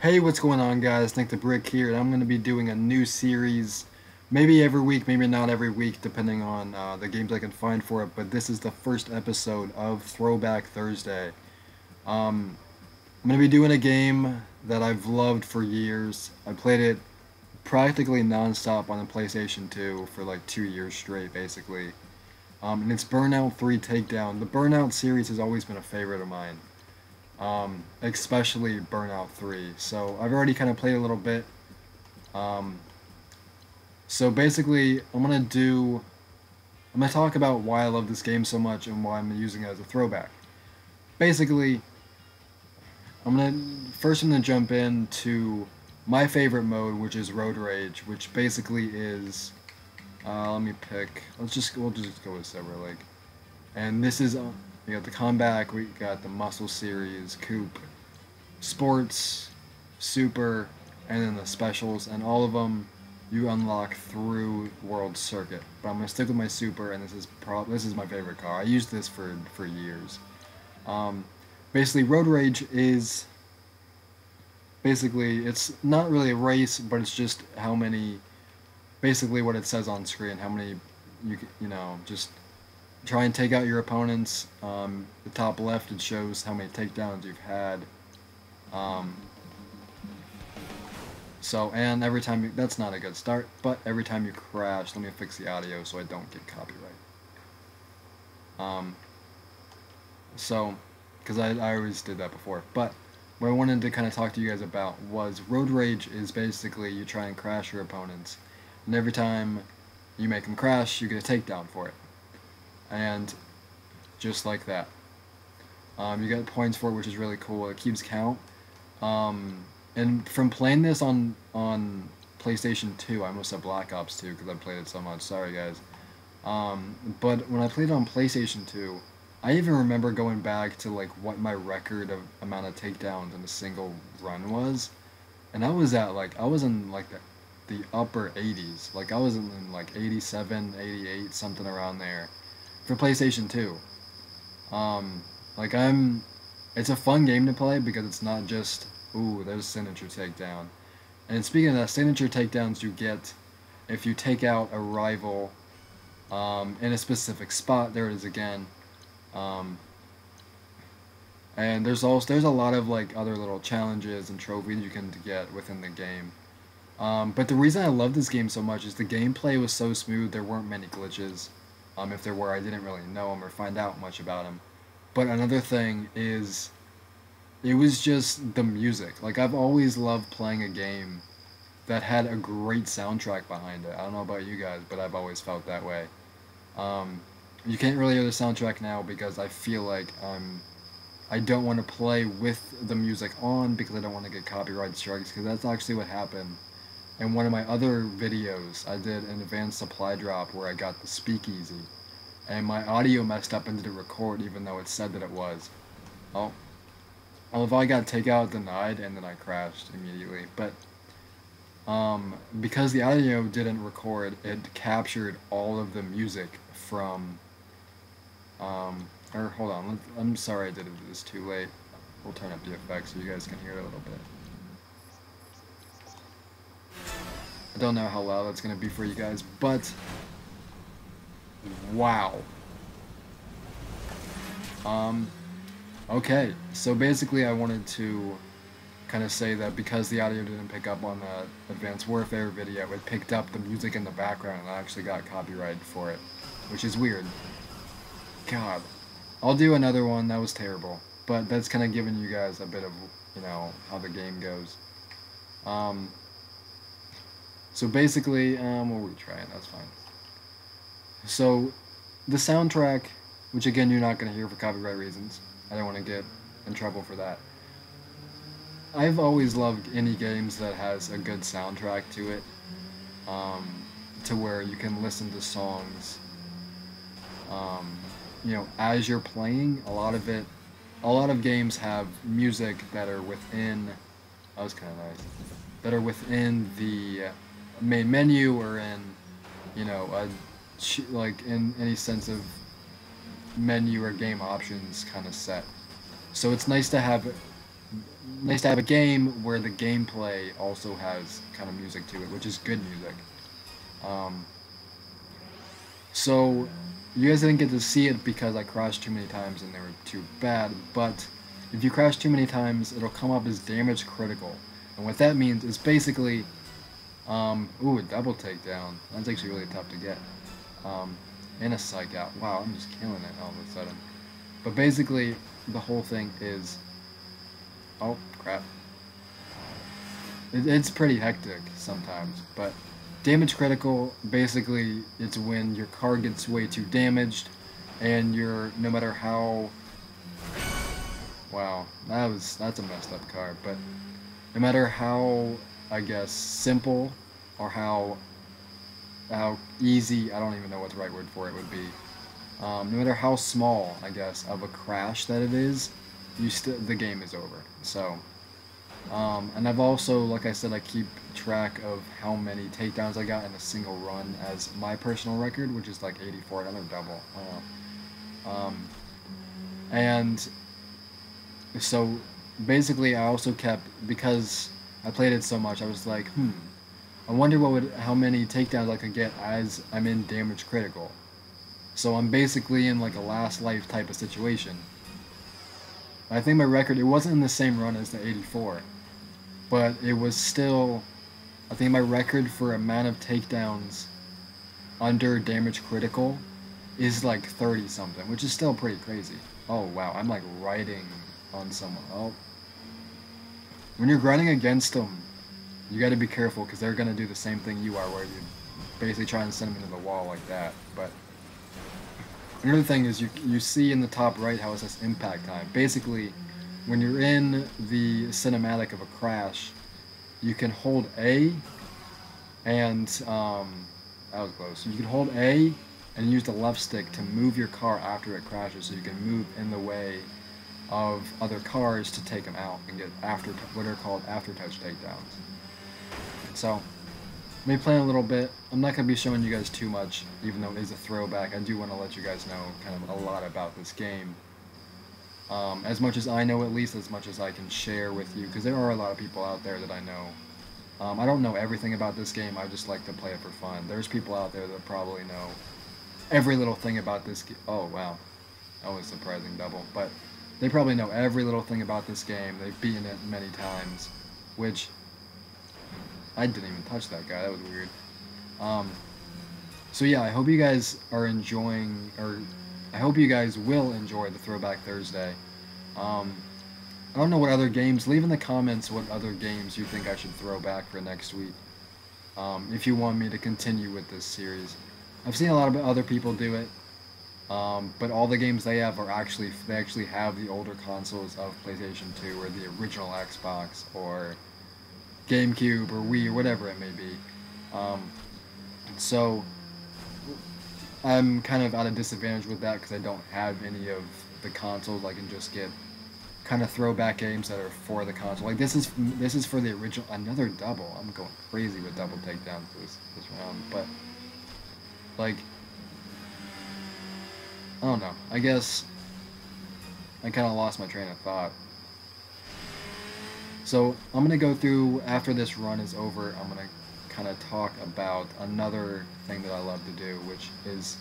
Hey, what's going on, guys? Nick the Brick here, and I'm going to be doing a new series, maybe every week, maybe not every week, depending on the games I can find for it. But this is the first episode of Throwback Thursday. I'm going to be doing a game that I've loved for years. I played it practically nonstop on the PlayStation 2 for like 2 years straight, basically. And it's Burnout 3 Takedown. The Burnout series has always been a favorite of mine, especially Burnout 3. So I've already kind of played a little bit. Um, so basically, I'm gonna talk about why I love this game so much and why I'm using it as a throwback. Basically, I'm gonna jump into my favorite mode, which is Road Rage, which basically is let me pick. We'll just go with Silver Lake. And this is we got the Comeback, we got the Muscle Series, Coupe, Sports, Super, and then the specials, and all of them you unlock through World Circuit. But I'm gonna stick with my Super, and this is my favorite car. I used this for years. Um, Basically, Road Rage is basically it's not really a race, but it's just how many, basically what it says on screen, how many just try and take out your opponents. The top left it shows how many takedowns you've had. Um, and every time that's not a good start, but every time you crash, let me fix the audio so I don't get copyright. Um, so, because I always did that before, but what I wanted to kind of talk to you guys about was Road Rage is basically you try and crash your opponents, and every time you make them crash, you get a takedown for it, and just like that. You get points for it, which is really cool. It keeps count. And from playing this on PlayStation 2, I almost said Black Ops 2 because I played it so much. Sorry, guys. But when I played it on PlayStation 2, I even remember going back to like what my record of amount of takedowns in a single run was, and I was in like the upper 80s. Like I was in like 87, 88, something around there for PlayStation 2. Um, like it's a fun game to play because it's not just ooh, there's signature takedown. And speaking of that, signature takedowns you get if you take out a rival in a specific spot. There it is again. Um, and there's a lot of like other little challenges and trophies you can get within the game. But the reason I love this game so much is the gameplay was so smooth. There weren't many glitches. If there were, I didn't really know them or find out much about them. But another thing is, it was just the music. Like I've always loved playing a game that had a great soundtrack behind it. I don't know about you guys, but I've always felt that way. Um, you can't really hear the soundtrack now because I feel like I don't want to play with the music on because I don't want to get copyright strikes because that's actually what happened. In one of my other videos, I did an advanced supply drop where I got the speakeasy, and my audio messed up and didn't record even though it said that it was. Oh, well, if I got takeout denied and then I crashed immediately, but because the audio didn't record, it captured all of the music from or hold on, I'm sorry I did this too late. We'll turn up the effects so you guys can hear it a little bit. I don't know how loud that's gonna be for you guys, but wow. Um, okay, so basically I wanted to kind of say that because the audio didn't pick up on the Advanced Warfare video, it picked up the music in the background and I actually got copyright for it, which is weird. God. I'll do another one, that was terrible. But that's kind of giving you guys a bit of, how the game goes. Um, so basically, we'll retry it, that's fine. So, the soundtrack, which again you're not going to hear for copyright reasons, I don't want to get in trouble for that. I've always loved any games that has a good soundtrack to it, um, to where you can listen to songs, as you're playing. A lot of games have music that are within. That was kind of nice. That are within the main menu or in, like in any sense of menu or game options kind of set. So it's nice to have nice to have a game where the gameplay also has kind of music to it, which is good music. Um, so you guys didn't get to see it because I crashed too many times and they were too bad, but if you crash too many times, it'll come up as damage critical. And what that means is basically, ooh, a double takedown. That's actually really tough to get. And a psych out. Wow, I'm just killing it all of a sudden. But basically, the whole thing is, oh, crap. It's pretty hectic sometimes, but damage critical, basically, it's when your car gets way too damaged, and you're, no matter how, wow, that's a messed up car, but no matter how, I guess, simple, or how easy, I don't even know what the right word for it would be, no matter how small, I guess, of a crash that it is, the game is over, so... and I've also, like I said, I keep track of how many takedowns I got in a single run as my personal record, which is like 84, another double. And so basically I also kept, because I played it so much, I was like, I wonder how many takedowns I could get as I'm in damage critical. So I'm basically in like a last life type of situation. I think my record, it wasn't in the same run as the 84. But it was still, I think my record for amount of takedowns under damage critical is like 30 something, which is still pretty crazy. Oh wow, I'm like riding on someone. Oh. When you're grinding against them, you gotta be careful because they're gonna do the same thing you are, where you basically try and send them into the wall like that. But another thing is you see in the top right how it says impact time. Basically, when you're in the cinematic of a crash, you can hold A, and, that was close. You can hold A and use the left stick to move your car after it crashes, so you can move in the way of other cars to take them out and get what are called after-touch takedowns. So, let me play a little bit. I'm not going to be showing you guys too much, even though it is a throwback. I do want to let you guys know kind of a lot about this game. As much as I know, at least as much as I can share with you, because there are a lot of people out there that I know. I don't know everything about this game, I just like to play it for fun. There's people out there that probably know every little thing about this game. Oh, wow. That was a surprising double. But they probably know every little thing about this game. They've beaten it many times, which I didn't even touch that guy. That was weird. So yeah, I hope you guys are enjoying, or I hope you guys will enjoy the Throwback Thursday. I don't know what other games, leave in the comments what other games you think I should throw back for next week. If you want me to continue with this series. I've seen a lot of other people do it, but all the games they have they actually have the older consoles of PlayStation 2 or the original Xbox or GameCube or Wii or whatever it may be. So I'm kind of at a disadvantage with that because I don't have any of the consoles. I can just get kind of throwback games that are for the console. Like this is for the original. Another double. I'm going crazy with double takedowns this round, but like I don't know. I guess I kind of lost my train of thought. So I'm gonna go through after this run is over. I'm gonna kind of talk about another thing that I love to do, which is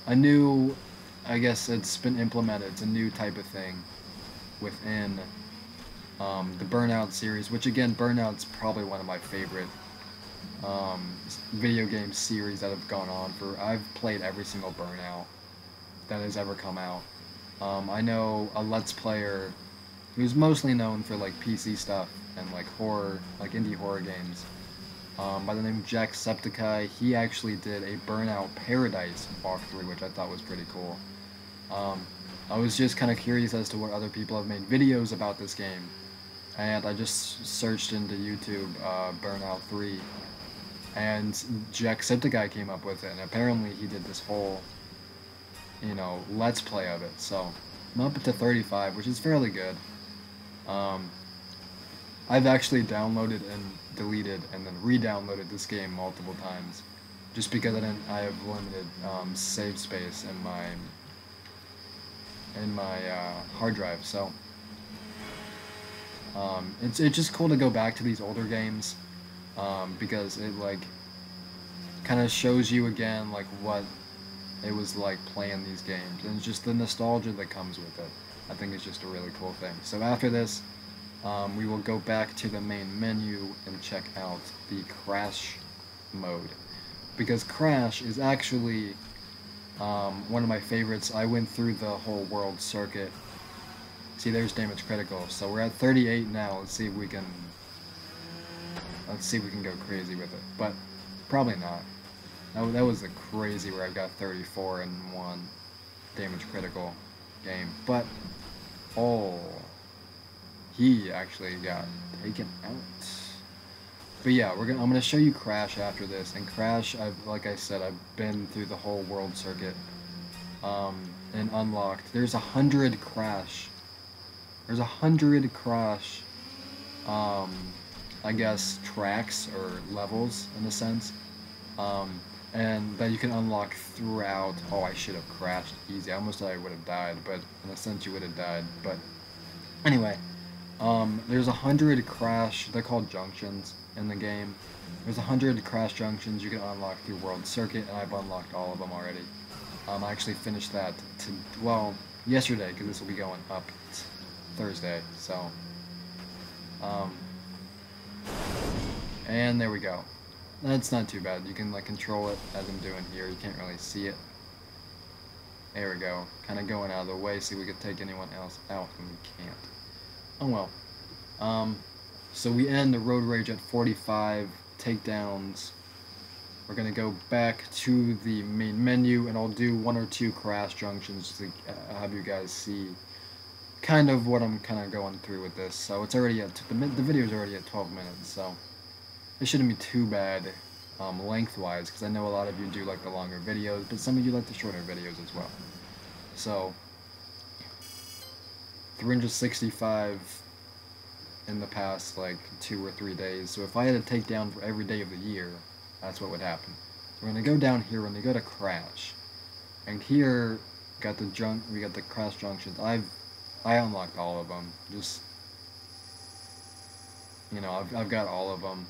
a new, I guess it's been implemented, it's a new type of thing within the Burnout series, which again, Burnout's probably one of my favorite video game series that have gone on for, I've played every single Burnout that has ever come out. I know a Let's Player who's mostly known for like PC stuff and like horror, like indie horror games, by the name of Jacksepticeye. He actually did a Burnout Paradise walkthrough, which I thought was pretty cool. I was just kind of curious as to what other people have made videos about this game, and I just searched into YouTube Burnout 3, and Jacksepticeye came up with it, and apparently he did this whole, Let's Play of it. So I'm up to 35, which is fairly good. I've actually downloaded and deleted and then re-downloaded this game multiple times, just because I have limited save space in my hard drive. So It's just cool to go back to these older games, because it like kind of shows you again like what it was like playing these games, and just the nostalgia that comes with it. I think it's just a really cool thing. So after this, we will go back to the main menu and check out the Crash mode, because Crash is actually one of my favorites. I went through the whole world circuit. See, there's damage critical. So we're at 38 now. Let's see if we can go crazy with it. But probably not. That was a crazy where I got 34 in one damage critical game. But oh, he actually got taken out. But yeah, I'm gonna show you Crash after this. And Crash, like I said, I've been through the whole world circuit, and unlocked. There's 100 Crash. There's 100 Crash, I guess, tracks or levels in a sense, and that you can unlock throughout. Oh, I should have crashed easy. I almost thought I would have died, but in a sense you would have died. But anyway, there's 100 Crash. They're called junctions in the game. There's 100 Crash junctions you can unlock through World Circuit, and I've unlocked all of them already. I actually finished that yesterday, because this will be going up Thursday. So, and there we go. That's not too bad. You can like control it as I'm doing here. You can't really see it. There we go. Kind of going out of the way so we could take anyone else out, and we can't. Oh well. So we end the road rage at 45 takedowns. We're gonna go back to the main menu, and I'll do 1 or 2 Crash junctions to have you guys see kind of what I'm kind of going through with this. So it's already at the video is already at 12 minutes, so it shouldn't be too bad lengthwise, because I know a lot of you do like the longer videos, but some of you like the shorter videos as well. So 365 in the past like 2 or 3 days. So if I had a takedown for every day of the year, that's what would happen. So we're gonna go down here. We're gonna go to Crash, and here we got the Crash junctions. I unlocked all of them. Just, you know, I've got all of them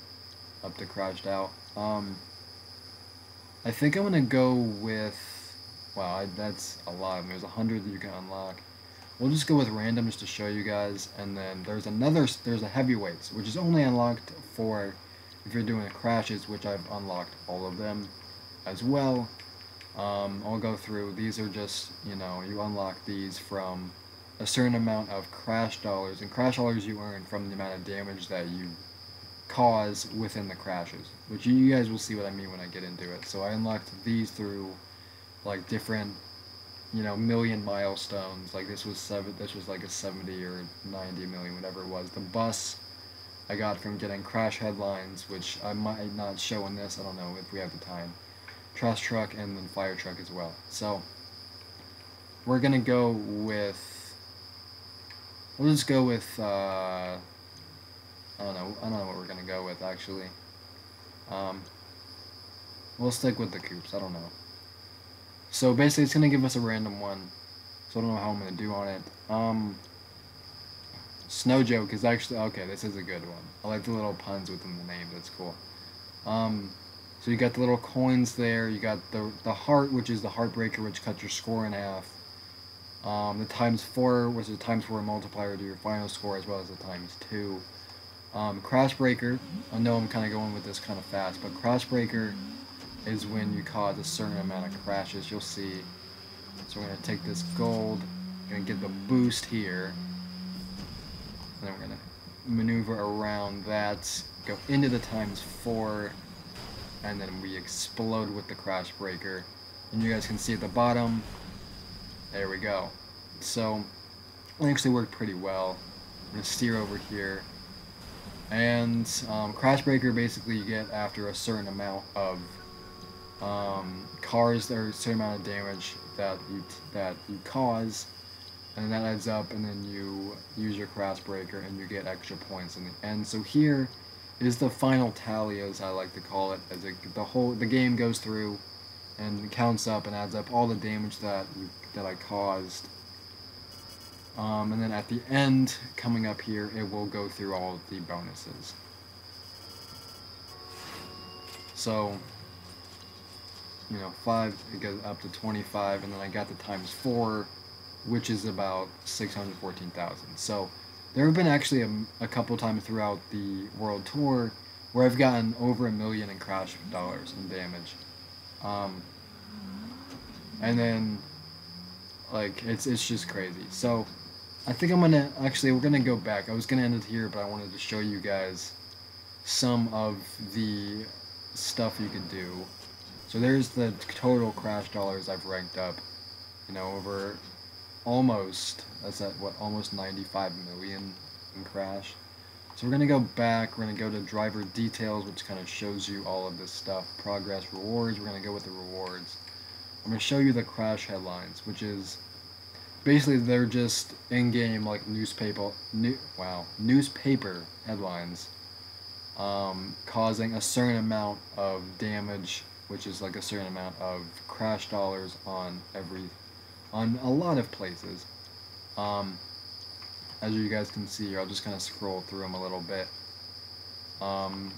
up to Crashed Out. I think I'm gonna go with, wow, that's a lot. There's 100 that you can unlock. We'll just go with random just to show you guys, and then there's a heavyweights, which is only unlocked for if you're doing crashes, which I've unlocked all of them as well. I'll go through. These are just, you know, you unlock these from a certain amount of crash dollars, and crash dollars you earn from the amount of damage that you cause within the crashes, which you guys will see what I mean when I get into it. So I unlocked these through like different, you know, million milestones. Like this was like a 70 or 90 million, whatever it was. The bus I got from getting crash headlines, which I might not show in this, I don't know if we have the time. Trash truck, and then fire truck as well. So we're gonna go with, we'll just go with I don't know what we're gonna go with actually. We'll stick with the coops, I don't know. So basically it's gonna give us a random one, so I don't know how I'm gonna do on it. Snow Joke is actually, okay, this is a good one. I like the little puns within the name, that's cool. So you got the little coins there, you got the heart, which is the Heartbreaker, which cuts your score in half. The ×4, which is a ×4 multiplier to your final score, as well as the ×2. Crash Breaker, I know I'm kind of going with this kind of fast, but Crash Breaker is when you cause a certain amount of crashes, you'll see. So we're going to take this gold, we're going to get the boost here, and then we're going to maneuver around that, go into the ×4, and then we explode with the Crash Breaker. And you guys can see at the bottom, there we go. So it actually worked pretty well. I'm going to steer over here. And Crash Breaker basically you get after a certain amount of cars, or a certain amount of damage that you cause, and that adds up, and then you use your Crash Breaker and you get extra points in the end. So here is the final tally, as I like to call it, as the game goes through and counts up and adds up all the damage that I caused And then at the end, coming up here, it will go through all of the bonuses. So, 5, it goes up to 25, and then I got the times 4, which is about 614,000. So, there have been actually a couple times throughout the world tour where I've gotten over $1 million in crash dollars in damage. And then, it's just crazy. So, I think we're gonna go back. I was gonna end it here, but I wanted to show you guys some of the stuff you can do. So there's the total crash dollars I've ranked up, over almost 95 million in crash. So we're gonna go back, we're gonna go to driver details, which kind of shows you all of this stuff. Progress, rewards, we're gonna go with the rewards. I'm gonna show you the crash headlines, which is basically they're just in-game newspaper headlines, causing a certain amount of damage, which is a certain amount of crash dollars on a lot of places. As you guys can see, I'll just kind of scroll through them a little bit.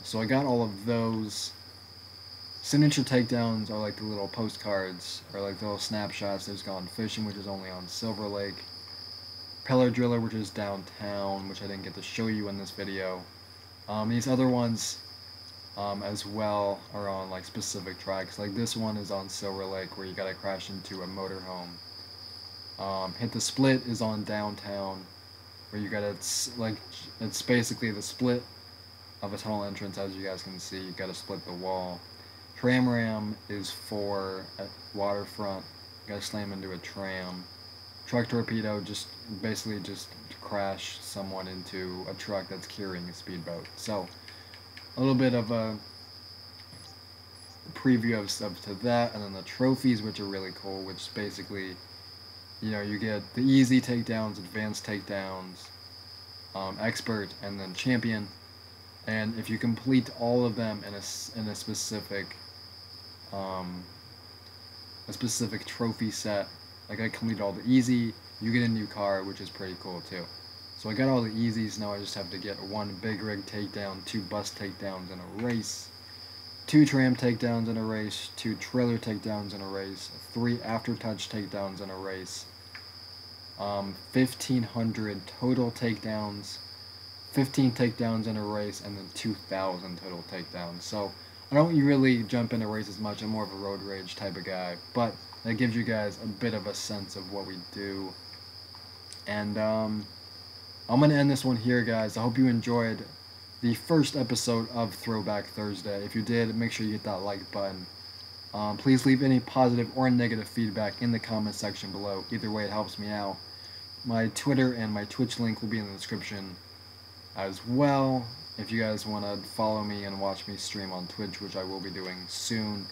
So I got all of those. Signature takedowns are the little postcards, or the little snapshots. There's Gone Fishing, which is only on Silver Lake. Pellet Driller, which is downtown, which I didn't get to show you in this video. These other ones as well are on specific tracks. This one is on Silver Lake, where you gotta crash into a motorhome. Hit the Split is on downtown, where you gotta it's basically the split of a tunnel entrance. As you guys can see, you gotta split the wall. Tram Ram is for at waterfront. You gotta slam into a tram. Truck Torpedo basically just crash someone into a truck that's carrying a speedboat. So a little bit of a preview of stuff to that, and then the trophies, which are really cool, which basically, you get the easy takedowns, advanced takedowns, expert, and then champion. And if you complete all of them in a specific trophy set, I completed all the easy, you get a new car, which is pretty cool too. So I got all the easies. Now I just have to get 1 big rig takedown, 2 bus takedowns in a race, 2 tram takedowns in a race, 2 trailer takedowns in a race, 3 aftertouch takedowns in a race, 1,500 total takedowns, 15 takedowns in a race, and then 2,000 total takedowns. So I don't really jump into races much. I'm more of a road rage type of guy, but that gives you guys a bit of a sense of what we do. And I'm going to end this one here, guys. I hope you enjoyed the first episode of Throwback Thursday. If you did, make sure you hit that like button. Please leave any positive or negative feedback in the comment section below. Either way, it helps me out. My Twitter and my Twitch link will be in the description as well. If you guys want to follow me and watch me stream on Twitch, which I will be doing soon.